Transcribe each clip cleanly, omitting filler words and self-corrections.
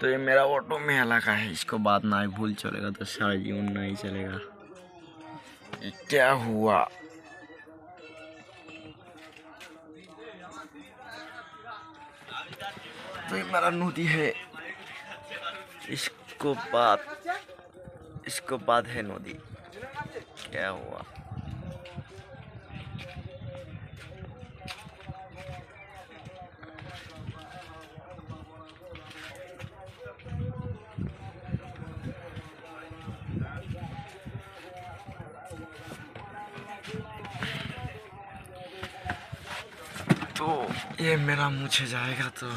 तो ये मेरा ऑटो में इलाका है, इसको बाद ना भूल चलेगा तो सारा जीवन नहीं चलेगा। ये क्या हुआ? तो ये मेरा नदी है, इसको बाद है नदी। क्या हुआ? तो ये मेरा मुझे जाएगा तो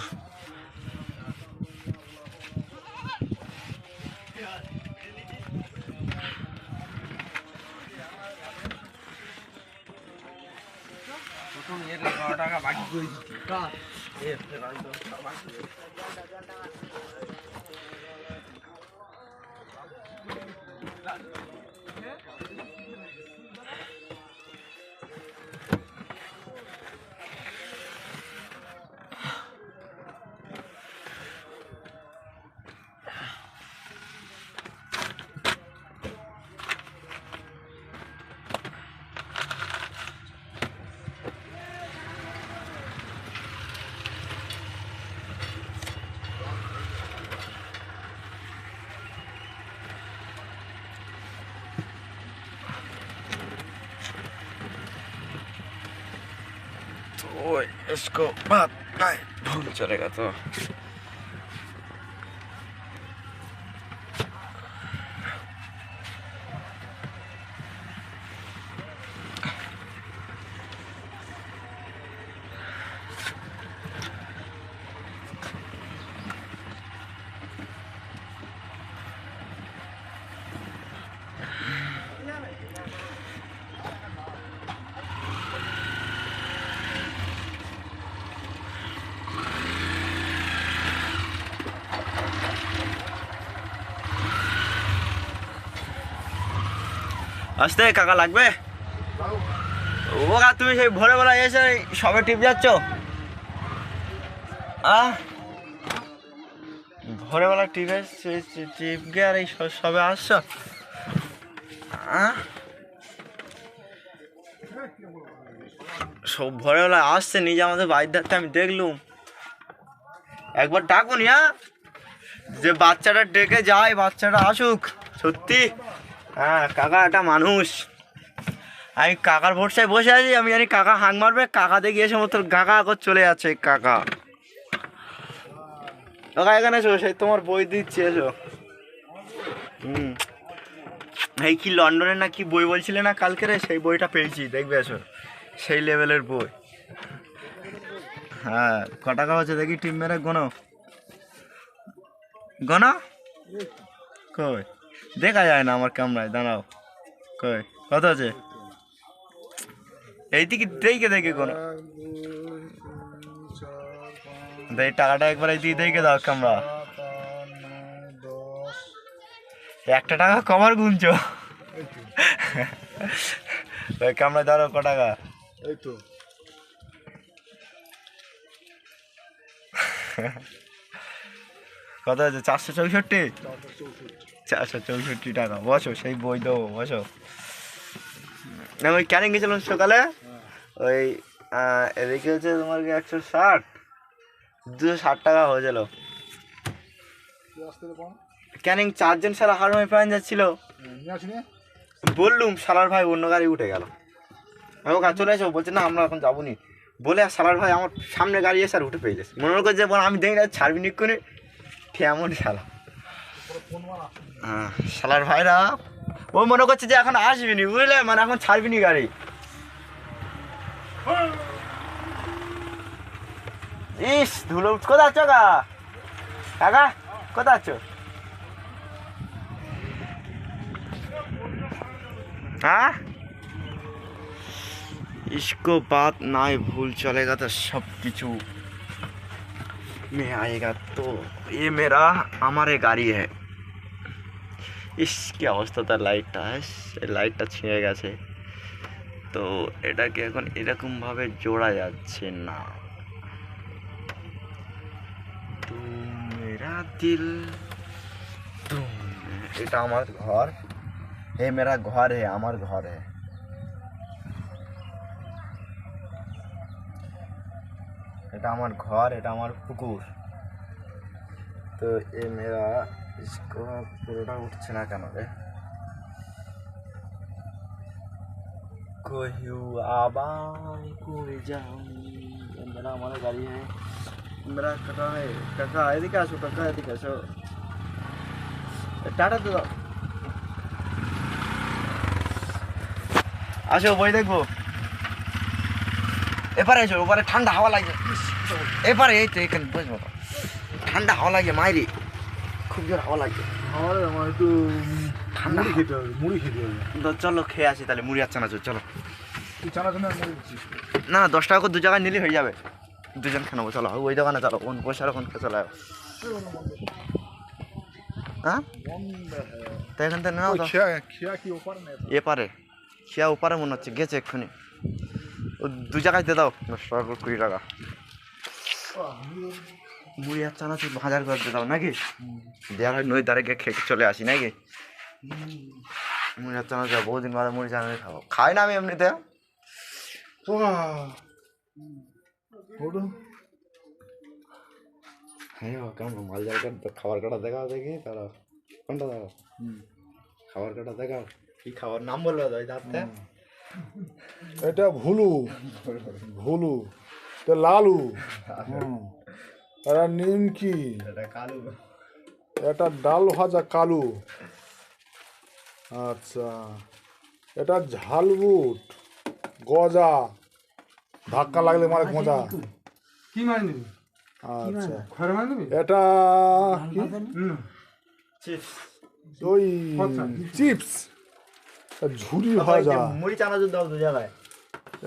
इसको बात नहीं भूल चलेगा तो আসতে কাকা লাগবে ওগা তুমি সেই ভোরবেলা এসে সবে টিপ যাচ্ছ ভোরবেলা টিপে টিপকে আর এই সবে আসছ সব ভোরবেলা আসছে নিজে আমাদের বাড়ির ধারতে আমি দেখলুম একবার ডাকুন যে বাচ্চাটা ডেকে যায় বাচ্চাটা আসুক সত্যি কাকা একটা মানুষ আমি কাকার ভরসায় বসে আছি আমি জানি কাকা হাঁক মারবে কাকা দেখি এসে মতো কাকা করে চলে যাচ্ছে কাকা কাকা এখানে এসো সেই তোমার বই দিচ্ছি এসো এই কি লন্ডনের না কি বই বলছিলে না কালকে রে সেই বইটা পেয়েছি দেখবে এসো সেই লেভেলের বই ক টাকা হচ্ছে দেখি টিম মেরে গোনো কই দেখা যায় না আমার ক্যামেরায় দাঁড়াও কই কত আছে এইদিকে দেখে কোনো এই টাকাটা একবার এইদিকে দেখে দাও ক্যামেরা একটা টাকা কমার গুনছো ক্যামেরা ধরো ক টাকা এইতো কত আছে 464 464 টাকা বসো সেই বই দেবো বসো ওই ক্যানিং গেছিলাম সকালে ওই এদিকে হচ্ছে তোমার 160 260 টাকা হয়েছিল ক্যানিং 4 জন সারা হারমে প্যান যাচ্ছিল বললুম সালার ভাই অন্য গাড়ি উঠে গেল ওকা চলে এসো বলছে না আমরা এখন যাবো নি বলে সালার ভাই আমার সামনে গাড়ি এসে আর উঠে পেয়ে গেছে মনে করছে বল আমি দেখি না ছাড়বি নি করে এমন শালা শালার ভাইরা ও মনে করছে যে এখন আসবি নি বুঝলে মানে এখন ছাড়বি নি গাড়ি ইস ধুলো কোথায় আছো কাকা কোথায় আছো इसको बात ना भूल चलेगा तो सब किचू में आएगा तो ये मेरा हमारे गाड़ी है इसकी अवस्था तो लाइट छिए गेছে তো এটাকে এখন এরকম ভাবে জোড়া যাচ্ছে না তো মেরা দিল তুম। এটা আমার ঘর, হে মেরা ঘর হে, আমার ঘর হে। এটা আমার ঘর, এটা আমার পুকুর। তো এ মেরা ইসকো পুরোটা উঠছে না কেন রে? কহিও আবার কই যাও, মেরা আমার গাড়ি है, मेरा काका है। काका এদিকে আসো, কাকা এদিকে আসো, টাটা তো দাও। আসো বই দেখবো। এপারে এসো, ওপারে ঠান্ডা হাওয়া লাগে। এপারে এই তো এখানে বসবো, ঠান্ডা হাওয়া লাগে মাইরি, খুব জোর হাওয়া লাগে। আমার একটু ঠান্ডা খেতে হবে, মুড়ি খেতে হবে। তো চলো খেয়ে আসি তাহলে, মুড়ি আর চানাচুর। চলো তুই চানাচুর না মুড়ি দিচ্ছিস? না না, 10 টাকা করে 2 জায়গায় নিলে হয়ে যাবে, 2 জন খেয়ে নেবো। চলো ওই দোকানে চলো, কোন পয়সার ওখান থেকে চলে যাবো। হ্যাঁ তো এখান থেকে নাও তো। খেয়া কি ওপার নেই? এপারে খেয়া ওপারে মনে হচ্ছে গেছে এক্ষুনি। ও 2 জায়গায় দিয়ে দাও, 10 টাকা করে 20 টাকা। মুড়ি আর চানাচুর ভাজার করে দিয়ে দাও নাকি? দেওয়ার হয় নদীর ধারে গিয়ে খেয়ে চলে আসি নাকি? মুড়ি আর চানাচুর বহুদিন বাদে মুড়ি চানাচুর খাবো, খাই না আমি এমনিতে। হ্যাঁ কেমন মাল জায়গাটা, খাবার কাটা দেখাও দেখি তারা, কোনটা দেখাও? খাবার কাটা দেখাও, কি খাবার নাম বললো ওই দাঁতে? এটা ভুলু, ভুলু, এটা লালু, এটা নিমকি, এটা কালু, এটা ডাল ভাজা কালু, আচ্ছা এটা ঝালবুট গজা, ধাক্কা লাগলে মারে গজা। কি মাছ নিবি? আচ্ছা ঘরে মাছ নিবি? এটা কি? চিপস, ওই চিপস, ঝুরি ভাজা, মুড়ি চানাচুর দাও 2 জায়গায়।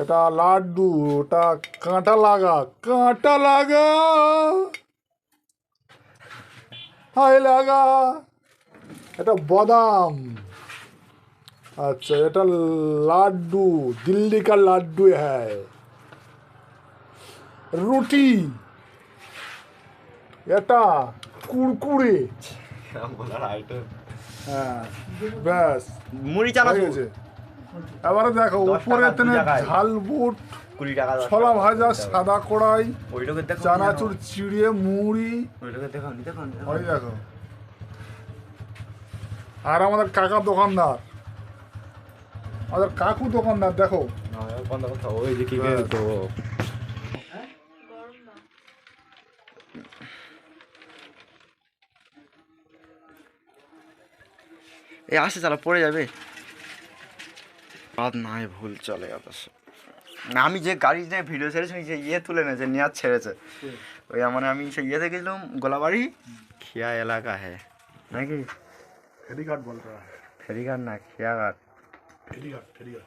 এটা লাড্ডু, ওটা কাঁটা লাগা, কাঁটা লাগা, হাই লাগা, এটা বাদাম, अच्छा এটা লাড্ডু, দিল্লি का লাড্ডু है, রুটি, এটা কুরকুরে, বলার আইটেম হ্যাঁ ব্যাস মুড়ি হয়ে চানাচুর গেছে। এবারে দেখো 10 উপরে টাকা, 2 তেনে জায়গায়। ঝালবুট, 20 টাকা, 10 ছোলা টাকা, ভাজা, 20 টাকা। সাদা কড়াই, ওই লোকের দেখো, চানাচুর চিড়ে মুড়ি, ওই লোকের দেখো নি, দেখো নি, দেখো। ওই দেখো। আর আমাদের কাকার দোকানদার, আমাদের কাকু দোকানদার দেখো। না বন্ধ কথা, ওই যে কি ব্যাস। তো এই আসে চালা পড়ে যাবে, বাদ নাই ভুল চলে অবশ্য। না আমি যে গাড়ি নিয়ে ভিডিও ছেড়েছি, যে তুলে নেছে, নেওয়ার ছেড়েছে ওই, মানে আমি সেই ইয়েতে গেছিলাম গোলাবাড়ি, খিয়া এলাকা হ্যাঁ নাকি? ফেরিঘাট বলতে হয়। ফেরিঘাট না, খিয়াঘাট। ফেরিঘাট, ফেরিঘাট।